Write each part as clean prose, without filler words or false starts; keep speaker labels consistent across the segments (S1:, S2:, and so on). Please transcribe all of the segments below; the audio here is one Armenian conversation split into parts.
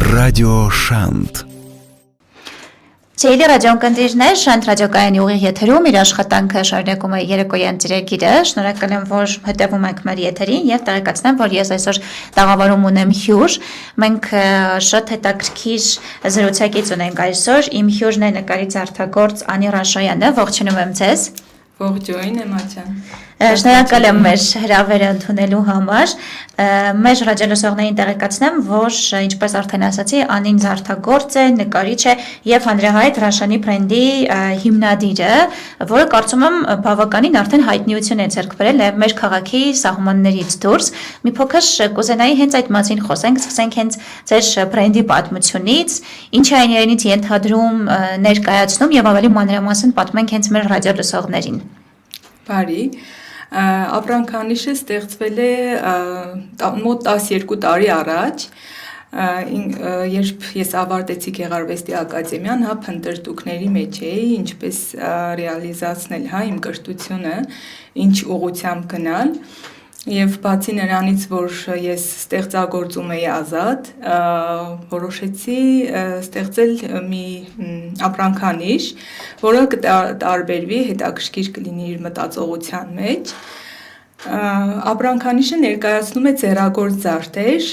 S1: Ռադիո Շանթ
S2: Ցեյլի ռադիոընկերներ, Շանթ ռադիոկայանի ուղիղ եթերում իր աշխատանքը շարունակում է երեկոյան ծրագիրը։ Շնորհակալ եմ, որ հետևում եք մեր եթերին եւ տեղեկացնեմ, որ ես այսօր տաղավարում ունեմ հյուր։ Մենք շատ հետաքրքիր զրուցակից ունենք այսօր։ Իմ հյուրն է նկարիչ արտագործ Անի Ռաշոյանը։ Ողջունում եմ ձեզ։
S3: Ողջույն Էմաչյան։
S2: Շնորհակալ եմ մեր հրավերը ընդունելու համար։ Մեր ռադիոլսողներին տեղեկացնեմ, որ ինչպես արդեն ասացի, Անին զարդագործ է, նկարիչ է եւ հանրահայտ Ռաշանի բրենդի հիմնադիրը, որը կարծում եմ բավականին արդեն հայտնիություն է ձեռք բերել նաեւ մեր քաղաքի սահմաններից դուրս։ Մի փոքր կուզենայի հենց այդ մասին խոսենք, սկսենք հենց ձեր բրենդի պատմությունից, ինչ է այն իրենից ենթադրում, ներկայացնում եւ ավելի մանրամասն պատմենք հենց մեր ռադիոլսողներին։
S3: Բարի, ապրանքանիշը ստեղծվել է մոտ 12 տարի առաջ, երբ ես ավարտեցի Գեղարվեստի ակադեմիան, փնտրտուքների մեջ էի, ինչպես ռեալիզացնել իմ կրթությունը, ինչ ուղղությամբ գնալ, եւ բացի նրանից, որ ես ստեղծագործում էի ազատ, որոշեցի ստեղծել մի ապրանքանիշ, որը կտարբերվի, հետաքրքիր կլինի իր մտածողության մեջ։ Ապրանքանիշը ներկայացնում է ձեռագործ զարդեր,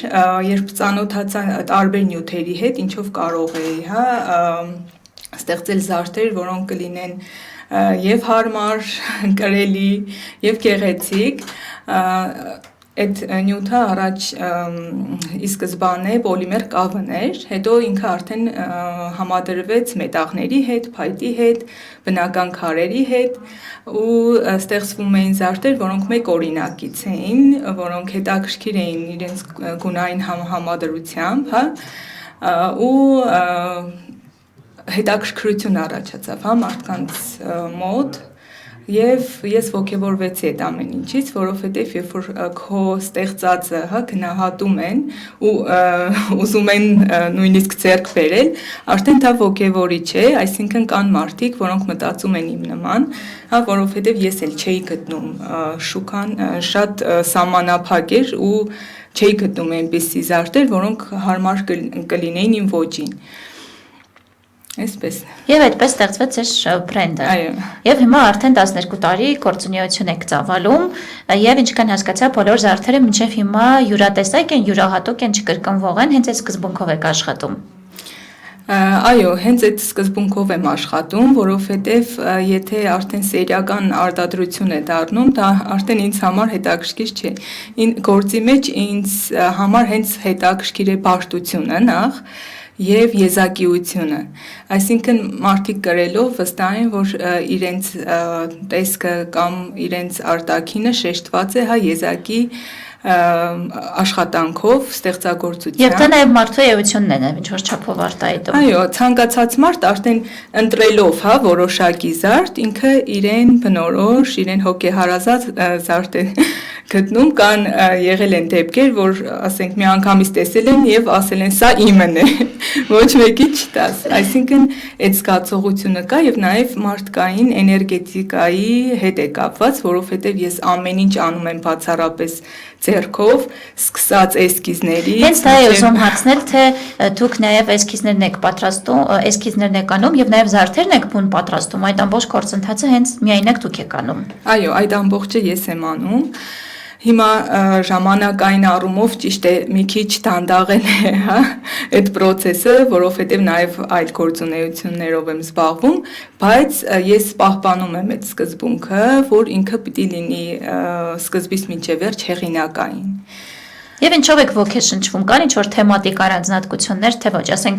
S3: երբ ծանոթացա տարբեր նյութերի հետ, ինչով կարող էի, ստեղծել զարդեր, որոնք կլինեն եւ հարմար, կրելի, եւ գեղեցիկ։ Այդ նյութը առաջ ի սկզբանե պոլիմեր կավն էր, հետո ինքը արդեն համադրվեց մետաղների հետ, փայտի հետ, բնական քարերի հետ ու ստեղծվում էին զարդեր, որոնք մեկ օրինակից էին, որոնք հետաքրքիր էին իրենց գունային համադրությամբ, ու հետաքրքրություն առաջացավ մարդկանց մոտ եւ ես ոգևորվեցի այդ ամեն ինչից, որովհետեւ երբ որ քո ստեղծածը գնահատում են ու ուզում են նույնիսկ ձեռք բերել, արդեն դա ոգևորիչ է, այսինքն կան մարդիկ, որոնք մտածում են իմ նման, որովհետեւ ես էլ չէի գտնում շուկան շատ սահմանափակ էր ու չէի գտնում այնպիսի զարդեր, որոնք հարմար կլինեին իմ ոճին։ Այսպես։
S2: Եվ այդպես ստեղծվեց ձեր բրենդը։
S3: Այո։
S2: Եվ հիմա արդեն 12 տարի գործունեություն եք ծավալում, եւ ինչքան հասկացա, բոլոր զարդերը մինչեւ հիմա յուրատեսակ են, յուրահատուկ են, չկրկնվող են, հենց այդ սկզբունքով եք աշխատում։
S3: Այո, հենց այդ սկզբունքով եմ աշխատում, որովհետև եթե արդեն սերիական արտադրություն է դառնում, դա արդեն ինձ համար հետաքրքիր չէ։ Գործի մեջ ինձ համար հենց հետաքրքիր է բարդությունը նախ եւ եզակիությունը, այսինքն մարդիկ կրելով վստահ են, որ իրենց տեսքը կամ իրենց արտաքինը շեշտված է եզակի աշխատանքով, ստեղծագործությամբ։
S2: Եվ դա նաև մարդու էությունն է, ինչ որ չափով արտահայտում։
S3: Այո, ցանկացած մարդ արդեն ընտրելով, որոշակի զարդ, ինքը իրեն բնորոշ, իրեն հոգեհարազատ զարդ է գտնում, կան եղել են դեպքեր, որ ասենք մի անգամից տեսել են եւ ասել են սա իմն է, ոչ մեկի չտաս։ Այսինքն այդ զգացողությունը կա եւ նաեւ մարդկային էներգետիկայի հետ է կապված, որովհետեւ ես ամեն ինչ անում եմ բացառապես ձեռքով, սկսած էսքիզների։
S2: Հենց դա է ուզում հարցնել, թե դուք նաև էսքիզներն եք պատրաստում, էսքիզներն եք անում եւ նաև զարդերն եք բուն պատրաստում, այդ ամբողջ գործընթացը հենց միայնակ դուք եք անում։
S3: Այո, այդ ամբողջը ես եմ անում։ Հիմա ժամանակային առումով ճիշտ է մի քիչ դանդաղել է, այդ process-ը, որովհետև նաև այլ գործունեություններով եմ զբաղվում, բայց ես պահպանում եմ այդ սկզբունքը, որ ինքը պիտի լինի սկզբից մինչև վերջ հեղինակային։
S2: Եվ ինչով եք ոգեշնչվում, կան ինչ-որ թեմատիկ առանձնահատկություններ, թե ոչ, ասենք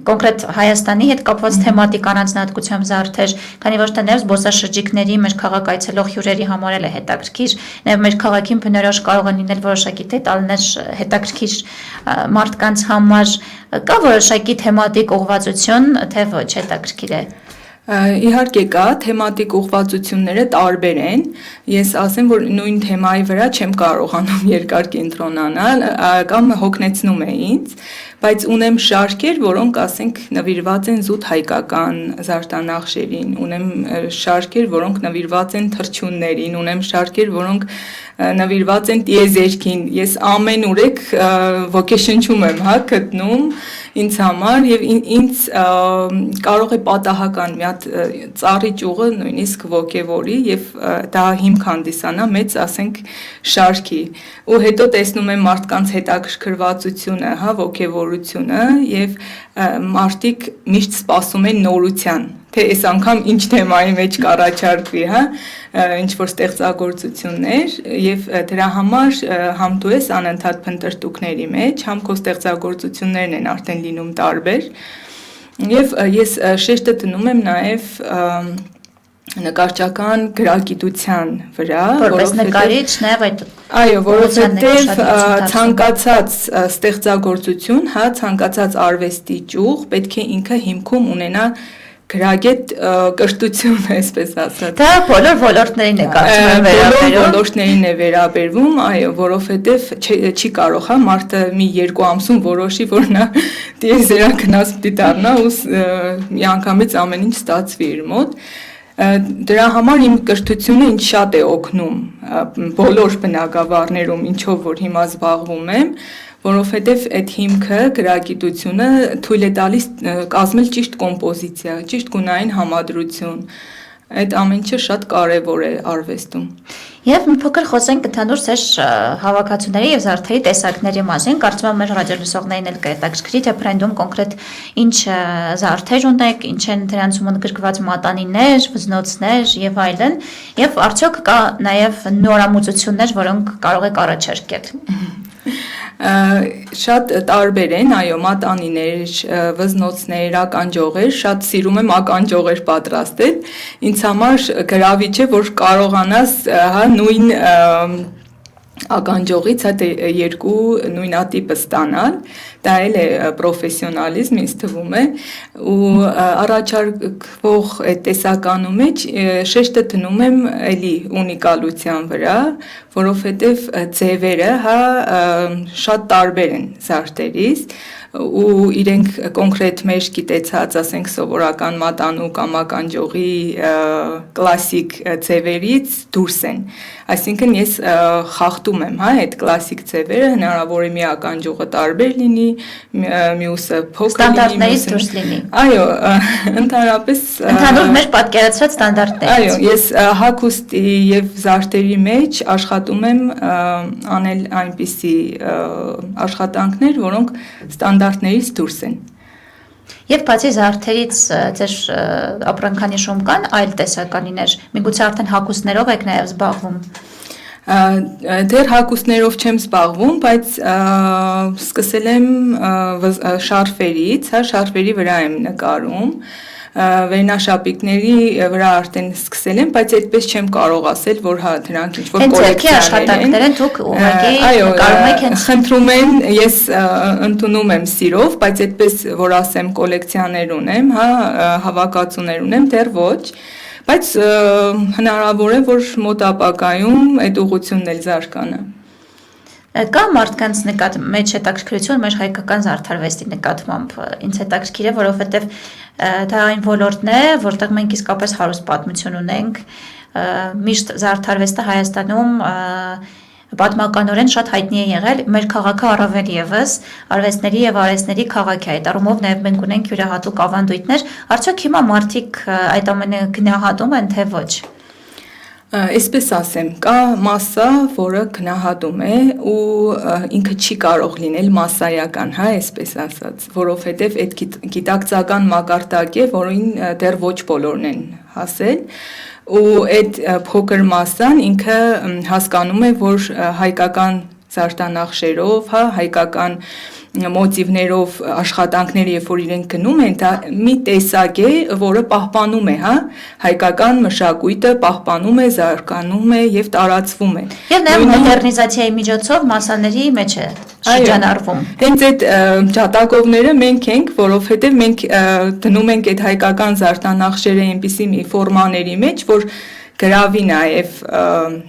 S2: կոնկրետ Հայաստանի հետ կապված թեմատիկ առանձնահատկությամբ զարդեր, քանի որ թե նաև զբոսաշրջիկների մեր քաղաք այցելող հյուրերի համար էլ է հետաքրքիր, նաև մեր քաղաքին բնորոշ կարող են լինել որոշակի դետալներ հետաքրքիր մարդկանց համար, կա որոշակի թեմատիկ ուղղվածություն, թե ոչ, հետաքրքիր է։
S3: Իհարկե կա, թեմատիկ ուղղվածությունները տարբեր են, ես ասեմ, որ նույն թեմայի վրա չեմ կարողանում երկար կենտրոնանալ, կամ հոգնեցնում է ինձ, բայց ունեմ շարքեր, որոնք ասենք նվիրված են զուտ հայկական զարդանախշերին, ունեմ շարքեր, որոնք նվիրված են թռչուններին, ունեմ շարքեր, որոնք նվիրված են տիեզերքին։ Ես ամեն ուրեք ոգեշնչում եմ, հա, գտնում ինձ համար եւ ինձ կարող է պատահական մի հատ ծառի ճյուղը նույնիսկ ոգևորի եւ դա հիմք հանդիսանա մեծ, ասենք, շարքի ու հետո տեսնում եմ մարդկանց հետաքրքրվածությունը, հա, ոգևորությունը եւ մարդիկ միշտ սպասում են նորության, թե այս անգամ ինչ թեմայի մեջ կառաջարկվի, հա, ինչ որ ստեղծագործություններ եւ դրա համար համ դու ես անընդհատ փնտրտուքների մեջ, համ քո ստեղծագործություններն են արդեն լինում տարբեր եւ ես շեշտը դնում եմ նաեւ նկարչական գրագիտության վրա,
S2: որպես նկարիչ նաեւ այդ
S3: այո, որովհետեւ ցանկացած ստեղծագործություն, հա, ցանկացած արվեստի ճյուղ պետք է ինքը հիմքում ունենա գրագետ կրթություն, այսպես ասած։
S2: Դա բոլոր ոլորտներին է կարծում եմ վերաբերում։
S3: Բոլոր ոլորտներին է վերաբերվում, այո, որովհետև չի կարող, հա, մարդը մի 2 ամսում որոշի, որ նա տիեզերագնաց պիտի դառնա ու միանգամից ամեն ինչ ստացվի իր մոտ։ Դրա համար իմ կրթությունը ինձ շատ է օգնում բոլոր բնագավառներում, ինչով որ հիմա զբաղվում եմ, որովհետև այդ հիմքը գրագիտությունը թույլ է տալիս կազմել ճիշտ կոմպոզիցիա, ճիշտ գունային համադրություն։ Այդ ամեն ինչը շատ կարևոր է արվեստում։
S2: Եվ մի փոքր խոսենք ընդհանուր սեր հավաքածուների եւ զարդերի տեսակների մասին։ Կարծում եմ մեր ռադիոլսողներին էլ կհետաքրքրի, թե բրենդում կոնկրետ ինչ զարդեր ունեք, ինչ են դրանցում ընդգրկված մատանիներ, վզնոցներ եւ այլն, եւ արդյոք կա նաեւ նորամուծություններ, որոնք կարող եք առաջարկել։
S3: Շատ տարբեր են, այո, մատանիներ, վզնոցներ, ականջողեր, շատ սիրում եմ ականջողեր պատրաստել։ Ինձ համար գրավիչ է, որ կարողանաս, հա, նույն ականջողից հա երկու նույնատիպը ստանալ, դա էլ է պրոֆեսիոնալիզմ, ինձ թվում է, ու առաջարկվող այդ տեսականում մեջ շեշտը դնում եմ էլի ունիկալության վրա, որովհետև ձևերը, հա, շատ տարբեր են զարդերից, ու իրենք կոնկրետ մեր գիտեցած, ասենք, սովորական մատանու կամ ականջողի կլասիկ ձևերից դուրս են։ Այսինքն ես խախտում եմ, հա, այդ կլասիկ ձևերը, հնարավոր է մի ականջողը տարբեր լինի, մյուսը փոքր լինի,
S2: ստանդարտներից դուրս լինի։
S3: Այո, ընդհանրապես
S2: ընդհանուր մեր պատկերացրած ստանդարտներից։
S3: Այո, ես հագուստի եւ զարդերի մեջ աշխատում եմ անել այնպիսի աշխատանքներ, որոնք ստանդարտներից դուրս են։
S2: Եվ բացի զարդերից ձեր ապրանքանիշում կան այլ տեսականիներ, միգուցե արդեն հագուստներով եք նաև զբաղվում։
S3: Դեռ հագուստներով չեմ զբաղվում, բայց սկսել եմ շարֆերից, հա, շարֆերի վրա եմ նկարում, վերնաշապիկների վրա արդեն սկսել եմ, բայց այդպես չեմ կարող ասել, որ հա դրանք ինչ-որ
S2: կոլեկցիաներ են, դուք ուղղակի նկարում եք հենց
S3: խնդրում են, ես ընդունում եմ սիրով, բայց այդպես որ ասեմ կոլեկցիաներ ունեմ, հա, հավաքածուներ ունեմ, դեռ ոչ, բայց հնարավոր է, որ մոտ ապագայում այդ ուղղությունն էլ զարգանա։
S2: Կա մարդկանց մեջ հետաքրքրություն մեր հայկական զարդարվեստի նկատմամբ, ինձ հետաքրքիր է, որովհետև դա այն ոլորտն է, որտեղ մենք իսկապես հարուստ պատմություն ունենք, միշտ զարդարվեստը Հայաստանում պատմականորեն շատ հայտնի է եղել, մեր քաղաքը առավել ևս արվեստների եւ արհեստների քաղաք է, այդ առումով նաեւ մենք ունենք յուրահատուկ ավանդույթներ, արդյոք հիմա մարդիկ այդ ամենը գնահատում են, թե ոչ։
S3: Այսպես ասեմ, կա մասսա, որը գնահատում է ու ինքը չի կարող լինել մասսայական, հա, այսպես ասած, որովհետև այդ գիտակցական մակարդակ է, որին դեռ ոչ բոլորն են հասել, ու այդ փոքր մասսան ինքը հասկանում է, որ հայկական զարդանախշերով, հա, հայկական մոտիվներով աշխատանքները, երբ որ իրենք գնում են, դա մի տեսակ է, որը պահպանում է, հա, հայկական մշակույթը պահպանում է, զարգանում է եւ տարածվում է։
S2: Եվ նաեւ մոդեռնիզացիայի միջոցով մասաների մեջ է շրջանառվում։
S3: Հենց այդ ջատագովները մենք ենք, որովհետեւ մենք դնում ենք այդ հայկական զարդանախշերը այնպիսի մի ֆորմաների մեջ, որ գրավի նաև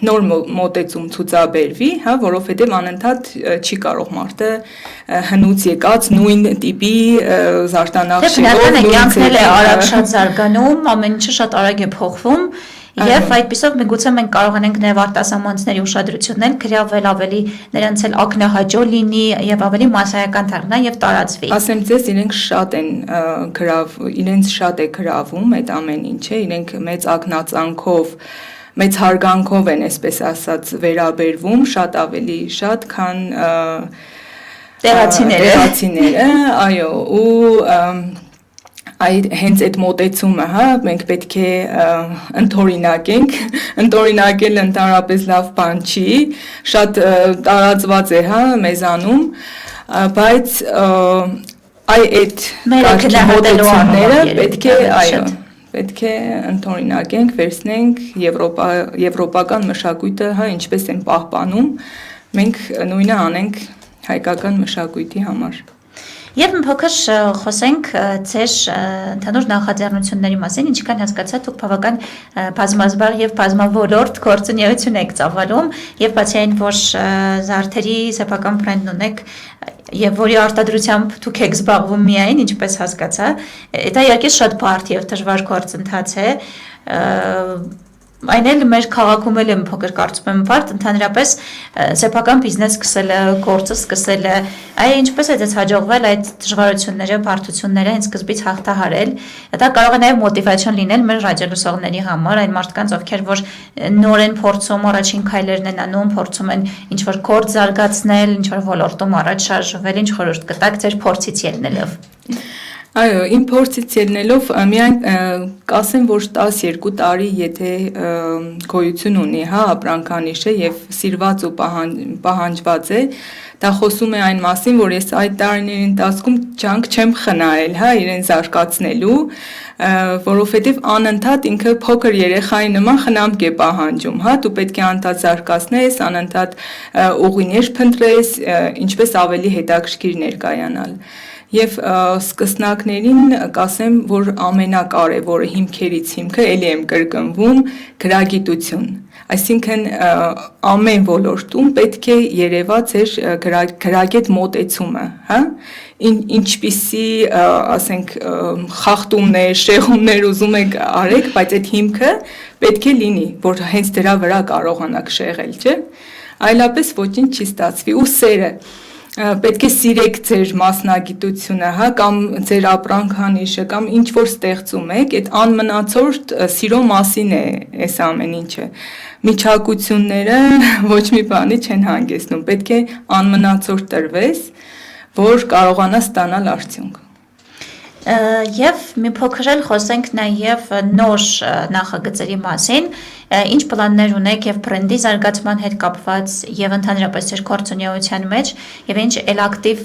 S3: նոր մոտեցում ցուցաբերվի, հա, որովհետև անընդհատ չի կարող մարդը հնուց եկած նույն տիպի զարդանախշերով
S2: կյանքն է արագ շատ զարգանում, ամեն ինչը շատ արագ է փոխվում եւ այդպիսով միգուցե մենք կարողանանք նաև արտասահմանցիների ուշադրությունն էլ գրավել ավելի նրանց էլ ակնահաճո լինի եւ ավելի մասսայական դառնա եւ տարածվի։
S3: Ասեմ ձեզ, իրենց շատ է գրավում այդ ամեն ինչը, իրենք մեծ ակնածանքով մեծ հարգանքով են, այսպես ասած, վերաբերվում, շատ ավելի շատ, քան տեղացիները, այո, ու հենց այդ մոտեցումը, հա, մենք պետք է ընդօրինակենք, ընդօրինակել ընդհանրապես լավ բան չի, շատ տարածված է, հա, մեզանում, բայց այդ մոտեցումները պետք է ընդօրինակենք, վերցնենք եվրոպական մշակույթը, հա, ինչպես են պահպանում, մենք նույնը անենք հայկական մշակույթի համար։
S2: Եվ մի փոքր խոսենք ձեր ընդհանուր նախաձեռնությունների մասին, ինչքան հասկացա, դուք բավական բազմազբաղ եւ բազմավորորդ գործունեություն եք ծավալում, եւ բացի այն, որ զարդերի սեփական բրենդ ունեք, եւ որի արտադրությամբ դուք եք զբաղվում միայն, ինչպես հասկացա, դա իհարկե շատ բարդ եւ դժվար գործընթաց է, այն էլ մեր քաղաքում էլ եմ փոքր կարծում եմ բարդ, ընդհանրապես սեփական բիզնես սկսելը, գործը սկսելը, ինչպես է դες հաջողվել այդ դժվարությունները, բարդությունները հենց սկզբից հաղթահարել, դա կարող է նաև մոտիվացիոն լինել մեր ռադիոլսողների համար, այն մարդկանց, ովքեր որ նոր են փորձում, առաջին քայլերն են անում, փորձում են ինչ-որ գործ զարգացնել, ինչ-որ ոլորտում առաջ շարժվել, ինչ խորհուրդ կտաք ձեր փորձից ելնելով։
S3: Այո, իմ փորձից ելնելով միայն կասեմ, որ 12 տարի եթե գոյություն ունի, հա, ապրանքանիշը եւ սիրված ու պահանջված է, դա խոսում է այն մասին, որ ես այդ տարիների ընթացքում ջանք չեմ խնայել, հա, իրեն զարգացնելու, որովհետեւ անընդհատ ինքը փոքր երեխայի նման խնամք է պահանջում, հա, դու պետք է անընդհատ զարգացնես, անընդհատ ուղիներ փնտրես, ինչպես ավելի հետաքրքիր ներկայանալ։ Եվ սկսնակներին կասեմ, որ ամենակարևորը հիմքերից հիմքը էլի եմ կրկնվում գրագիտություն, այսինքն ամեն ոլորտում պետք է երևա ձեր գրագետ մոտեցումը, հա, ինչպիսի, ասենք, խախտումներ, շեղումներ ուզում եք արեք, բայց այդ հիմքը պետք է լինի, որ հենց դրա վրա կարողանաք շեղել, չէ, այլապես ոչինչ չի ստացվի, ու սերը պետք է սիրեք ձեր մասնագիտությունը, հա, կամ ձեր ապրանքանիշը, կամ ինչ որ ստեղծում եք, այդ անմնացորդ սիրո մասին է այս ամեն ինչը։ Միջակությունները ոչ մի բանի չեն հանգեցնում, պետք է անմնացորդ տրվես, որ կարողանաս ստանալ արդյունք։
S2: Եվ մի փոքր էլ խոսենք նաև նոր նախագծերի մասին, ինչ պլաններ ունեք եւ բրենդի զարգացման հետ կապված եւ ընդհանրապես ձեր գործունեության մեջ եւ ինչ էլ ակտիվ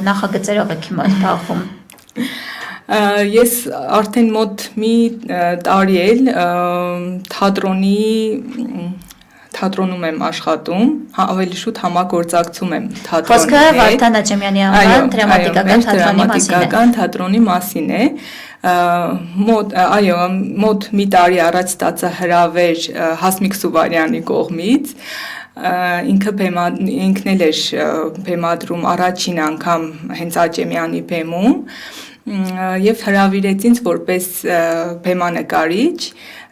S2: նախագծերով եք հիմա զբաղվում։
S3: Ես արդեն մոտ մի տարի էլ թատրոնում եմ աշխատում, ավելի շուտ համագործակցում եմ թատրոնի հետ։
S2: Խոսքը Վարդան Աճեմյանի անվան դրամատիկական
S3: թատրոնի մասին է։ Մոտ մի տարի առաջ ստացա հրավեր Հասմիկ Սուվարյանի կողմից, ինքն էլ էր բեմադրում առաջին անգամ հենց Աճեմյանի բեմում եւ հրավիրեց ինձ որպես բեմանկարիչ,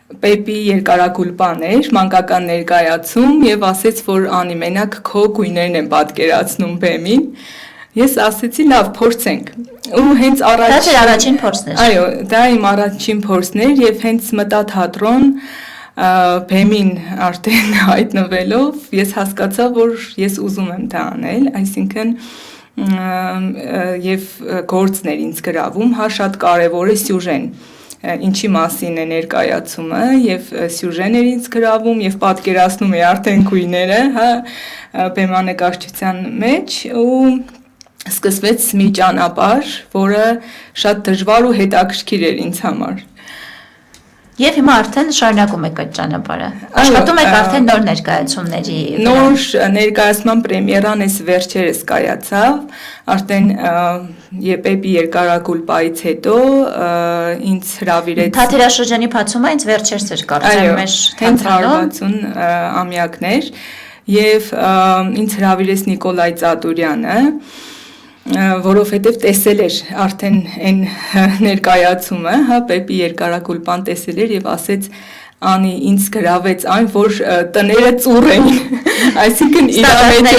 S3: Պեպի երկարագուլպան էր, մանկական ներկայացում եւ ասեց, որ անի մենակ քո գույներն են պատկերացնում բեմին։ Ես ասեցի, լավ, փորձենք։ Ու հենց
S2: առաջին փորձն էր։
S3: Այո, դա իմ առաջին փորձն էր եւ հենց մտա թատրոն բեմին արդեն հայտնվելով ես հասկացա, որ ես ուզում եմ դա անել, այսինքն եւ գործն էր ինձ գրավում, հա, շատ կարեւոր է սյուժեն, ինչի մասին է ներկայացումը եւ սյուժեն էր ինձ գրավում եւ պատկերացնում է արդեն գույները, հա, բեմանկարչության մեջ ու սկսվեց մի ճանապարհ, որը շատ դժվար ու հետաքրքիր էր ինձ համար։
S2: Եվ հիմա արդեն շարունակում եք այդ ճանապարհը։ Աշխատում եք արդեն նոր ներկայացումների։
S3: Նոր ներկայացման պրեմիերան էս վերջերս կայացավ, արդեն ԵՊԵՊ-ի երկարագուլ պայից հետո ինձ հրավիրեց
S2: Թատերաշրջանի բացումը ինձ վերջերս էր կարծեմ մեր
S3: հենց 160 ամյակներ եւ ինձ հրավիրեց Նիկոլայ Ծադուրյանը, որովհետև տեսել էր արդեն այն ներկայացումը, հա, ՊԵՊ-ի երկարագուլպան տեսել էր եւ ասեց Անի ինձ գրավեց այն, որ տները ծուռ էին, այսինքն իր մեջ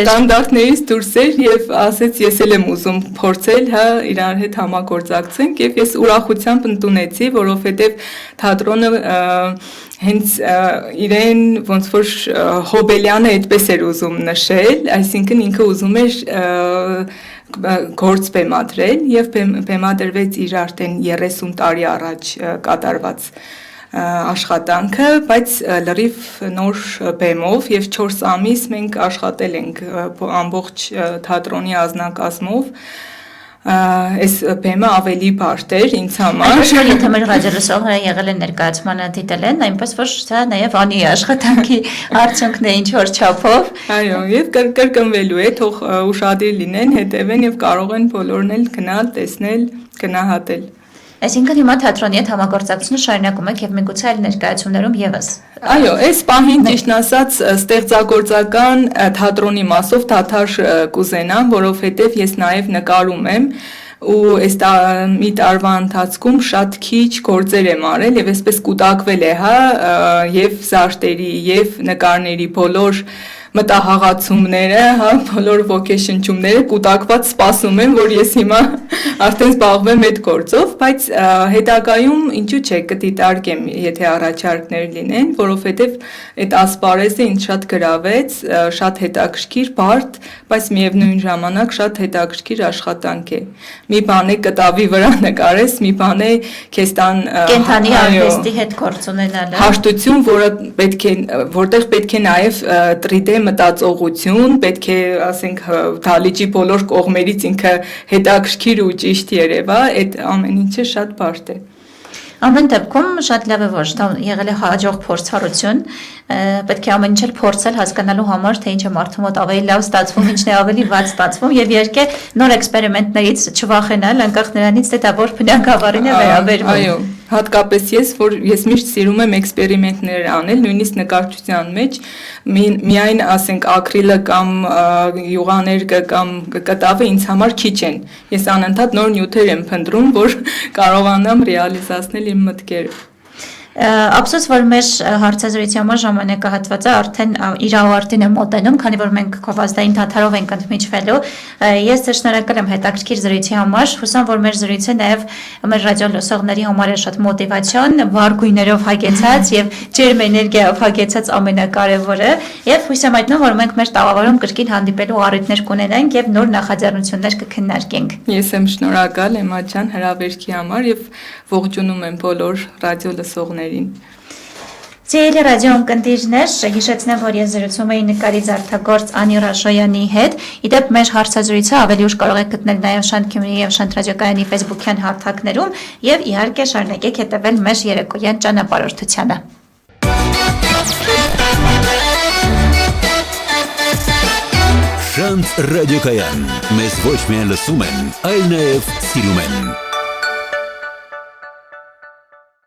S3: ստանդարտներից դուրս էր եւ ասեց ես էլ եմ ուզում փորձել, հա, իրար հետ համագործակցենք եւ ես ուրախությամբ ընդունեցի, որովհետեւ թատրոնը հենց իրեն ոնց որ Հոբելյանը այդպես էր ուզում նշել, այսինքն ինքը ուզում էր գործ բեմադրել եւ բեմադրվեց իր արդեն 30 տարի առաջ կատարված աշխատանքը, բայց լրիվ նոր բեմով եւ 4 ամիս մենք աշխատել ենք ամբողջ թատրոնի ազնագազմով այս բեմը ավելի բարդ էր ինձ համար։
S2: Այնպես որ եթե մեր ռադիոլսողները եղել են ներկայացմանը դիտել են, այնպես որ դա նաև անի աշխատանքի արդյունքն է ինչ որ չափով։
S3: Այո, եւ կրկնվելու է, թող ուշադիր լինեն, հետևեն եւ կարող են բոլորն էլ գնալ, տեսնել, գնահատել։
S2: Այսինքն հիմա թատրոնի հետ համագործակցությունը շարունակում եք եւ միգուցե այլ ներկայացումներում եւս։
S3: Այո, այս պահին ճիշտ ասած ստեղծագործական թատրոնի մասով դադար կուզենամ, որովհետեւ ես նաեւ նկարում եմ ու այս մի տարվա ընթացքում շատ քիչ գործեր եմ արել եւ այսպես կուտակվել է, հա, եւ զարդերի եւ նկարների բոլոր մտահաղացումները, հա, բոլոր ոգեշնչումները կուտակված սպասում եմ, որ ես հիմա արդեն զբաղվեմ այդ գործով, բայց հետագայում ինչու՞ չէ կդիտարկեմ, եթե առաջարկներ լինեն, որովհետև այդ ասպարեզը ինձ շատ գրավեց, շատ հետաքրքիր, բարդ, բայց միևնույն ժամանակ շատ հետաքրքիր աշխատանք է։ Մի բան է կտավի վրա նկարես, մի բան է քեզ տան
S2: կենթանի արվեստի հետ գործ ունենալը։
S3: Հաշտություն, որտեղ պետք է նաև 3D մտածողություն, պետք է, ասենք, դալիճի բոլոր կողմերից ինքը հետաքրքիր ու ճիշտ երևա, այդ ամեն ինչը շատ բարդ է։
S2: Ամեն դեպքում շատ լավ է, որ դա եղել է հաջող փորձառություն, պետք է ամեն ինչ էլ փորձել հասկանալու համար, թե ինչ է մարդու մոտ ավելի լավ ստացվում, ինչն է ավելի վատ ստացվում եւ իհարկե նոր էքսպերիմենտներից չվախենալ, անկախ նրանից թե դա որ բնագավառին է վերաբերվում։
S3: Այո, հատկապես ես միշտ սիրում եմ էքսպերիմենտներ անել, նույնիսկ նկարչության մեջ միայն ասենք ակրիլը կամ յուղաներկը կամ կտավը ինձ համար քիչ են։ Ես անընդհատ նոր նյութեր եմ փնտրում, որ կարողանամ ռեալիզացնել իմ մտքերը։
S2: Ափսոս, որ մեր հարցազրույցի համար ժամանակահատվածը արդեն իր ավարտին է մոտենում, քանի որ մենք գովազդային դադարով ենք ընդմիջվելու։ Ես ձեզ շնորհակալ եմ հետաքրքիր զրույցի համար։ Հուսամ, որ մեր զրույցը նաև մեր ռադիո լսողների համար է շատ մոտիվացիոն, վառ գույներով հագեցած եւ ջերմ էներգիայով հագեցած ամենակարևորը, եւ հույս եմ այդնում, որ մենք մեր տաղավարում կրկին հանդիպելու առիթներ կունենանք եւ նոր նախաձեռնություններ կքննարկենք։
S3: Ես եմ շնորհակալ Էմմա ջան հրավերքի համար եւ ողջունում եմ բոլոր ռադիո լսողներին։
S2: Ձեր ռադիոընկերներ, հիշեցնեմ, որ ես զրուցում էի նկարիչ զարդագործ Անի Ռաշոյանի հետ։ Իդեպ մեր հարցազրույցը ավելի ուշ կարող եք գտնել նաև Շանթ Գյումրի եւ Շանթ ռադիոկայանի Facebook-յան հարթակներում եւ իհարկե շարունակեք հետևել մեր երեկոյան ճանապարհորդությանը։
S1: Շանթ ռադիոկայան, մեզ ոչ միայն լսում են, այլ նաև սիրում են։